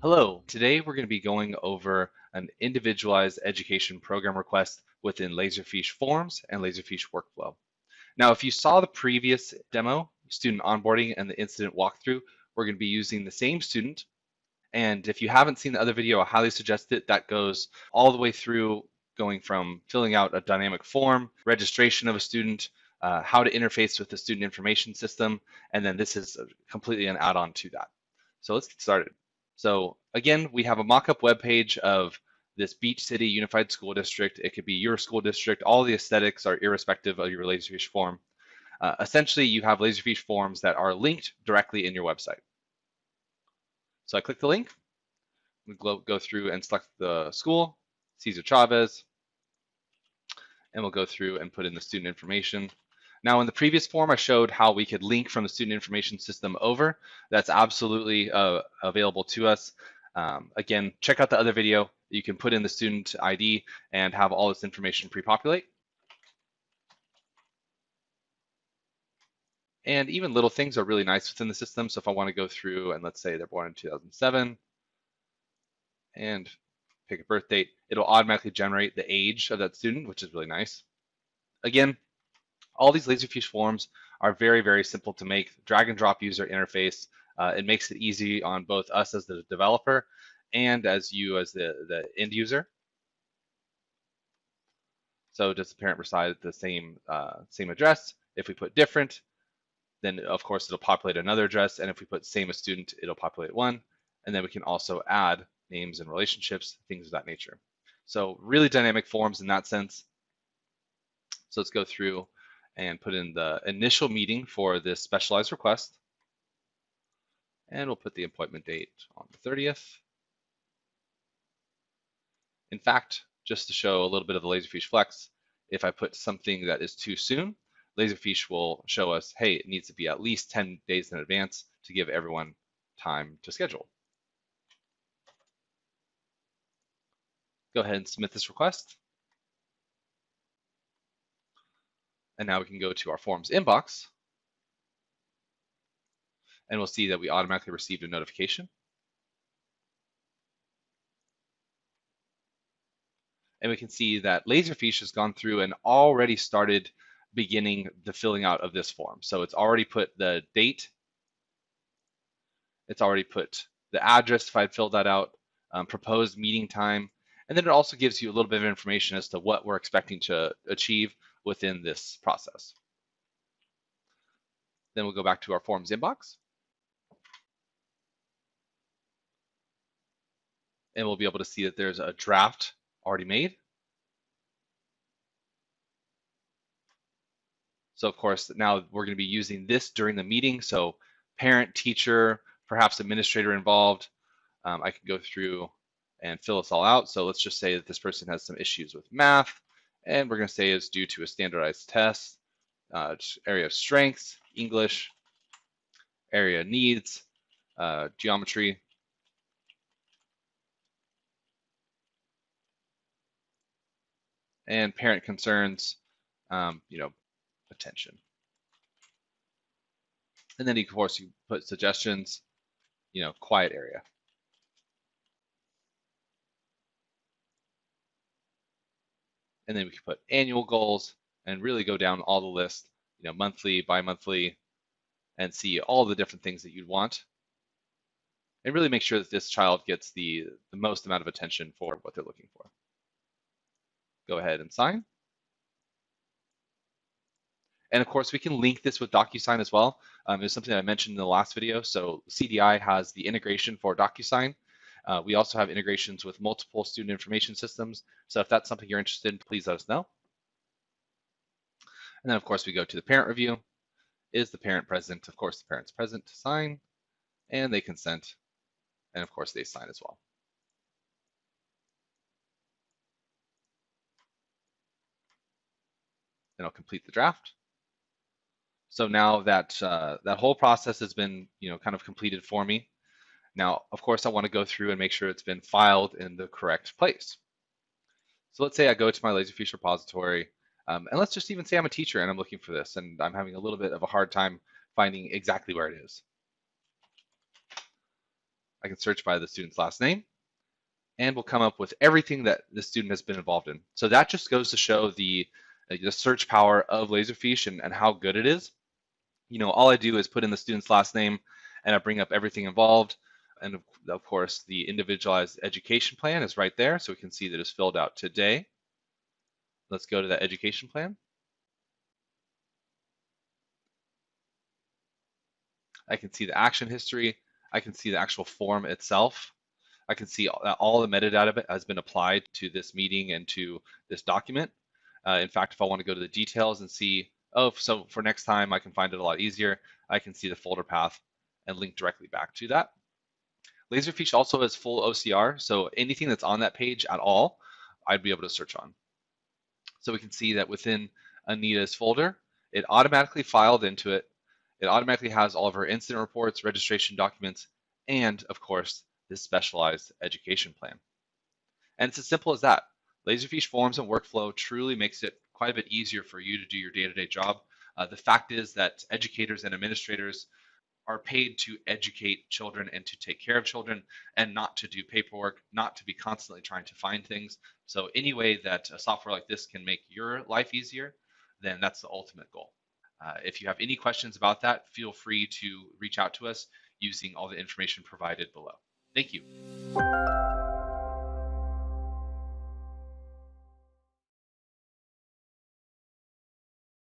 Hello, today we're going to be going over an individualized education program request within Laserfiche Forms and Laserfiche Workflow. Now, if you saw the previous demo, student onboarding and the incident walkthrough, we're going to be using the same student. And if you haven't seen the other video, I highly suggest it. That goes all the way through going from filling out a dynamic form, registration of a student, how to interface with the student information system, and then this is completely an add-on to that. So let's get started. So again, we have a mock-up web page of this Beach City Unified School District. It could be your school district. All the aesthetics are irrespective of your Laserfiche form. Essentially, you have Laserfiche forms that are linked directly in your website. So I click the link. We go through and select the school, Cesar Chavez, and we'll go through and put in the student information. Now, in the previous form, I showed how we could link from the student information system over. That's absolutely available to us. Again, check out the other video. You can put in the student ID and have all this information pre-populate. And even little things are really nice within the system. So if I want to go through and let's say they're born in 2007 and pick a birth date, it'll automatically generate the age of that student, which is really nice. Again, all these Laserfiche forms are very, very simple to make. Drag and drop user interface. It makes it easy on both us as the developer and as you as the end user. So does the parent reside at the same address? If we put different, then of course it'll populate another address. And if we put same as student, it'll populate one. And then we can also add names and relationships, things of that nature. So really dynamic forms in that sense. So let's go through and put in the initial meeting for this specialized request. And we'll put the appointment date on the 30th. In fact, just to show a little bit of the Laserfiche flex, if I put something that is too soon, Laserfiche will show us, hey, it needs to be at least 10 days in advance to give everyone time to schedule. Go ahead and submit this request. And now we can go to our forms inbox and we'll see that we automatically received a notification. And we can see that Laserfiche has gone through and already started beginning the filling out of this form. So it's already put the date, it's already put the address if I'd filled that out, proposed meeting time, and then it also gives you a little bit of information as to what we're expecting to achieve within this process. Then we'll go back to our forms inbox. And we'll be able to see that there's a draft already made. So of course, now we're going to be using this during the meeting. So parent, teacher, perhaps administrator involved. I can go through and fill this all out. So let's just say that this person has some issues with math, and we're going to say it's due to a standardized test, area of strengths, English, area needs, geometry, and parent concerns, attention. And then of course you put suggestions, quiet area. And then we can put annual goals and really go down all the list, monthly, bi-monthly, and see all the different things that you'd want. And really make sure that this child gets the most amount of attention for what they're looking for. Go ahead and sign. And of course, we can link this with Docusign as well. It's something I mentioned in the last video. So CDI has the integration for Docusign. We also have integrations with multiple student information systems. So if that's something you're interested in, please let us know. And then of course, we go to the parent review. Is the parent present? Of course, the parent's present to sign, and they consent. And of course, they sign as well. Then I'll complete the draft. So now that that whole process has been, kind of completed for me. Now, of course, I want to go through and make sure it's been filed in the correct place. So let's say I go to my Laserfiche repository, and let's just even say I'm a teacher and I'm looking for this, and I'm having a little bit of a hard time finding exactly where it is. I can search by the student's last name, and we'll come up with everything that the student has been involved in. So that just goes to show the search power of Laserfiche and how good it is. All I do is put in the student's last name and I bring up everything involved. And of course, the individualized education plan is right there. So we can see that it's filled out today. Let's go to that education plan. I can see the action history. I can see the actual form itself. I can see all the metadata has been applied to this meeting and to this document. In fact, if I want to go to the details and see, so for next time, I can find it a lot easier. I can see the folder path and link directly back to that. Laserfiche also has full OCR, so anything that's on that page at all, I'd be able to search on. So we can see that within Anita's folder, it automatically filed into it. It automatically has all of her incident reports, registration documents, and of course, this specialized education plan. And it's as simple as that. Laserfiche Forms and Workflow truly makes it quite a bit easier for you to do your day-to-day job. The fact is that educators and administrators are paid to educate children and to take care of children and not to do paperwork, not to be constantly trying to find things. So any way that a software like this can make your life easier, then that's the ultimate goal. If you have any questions about that, feel free to reach out to us using all the information provided below. Thank you.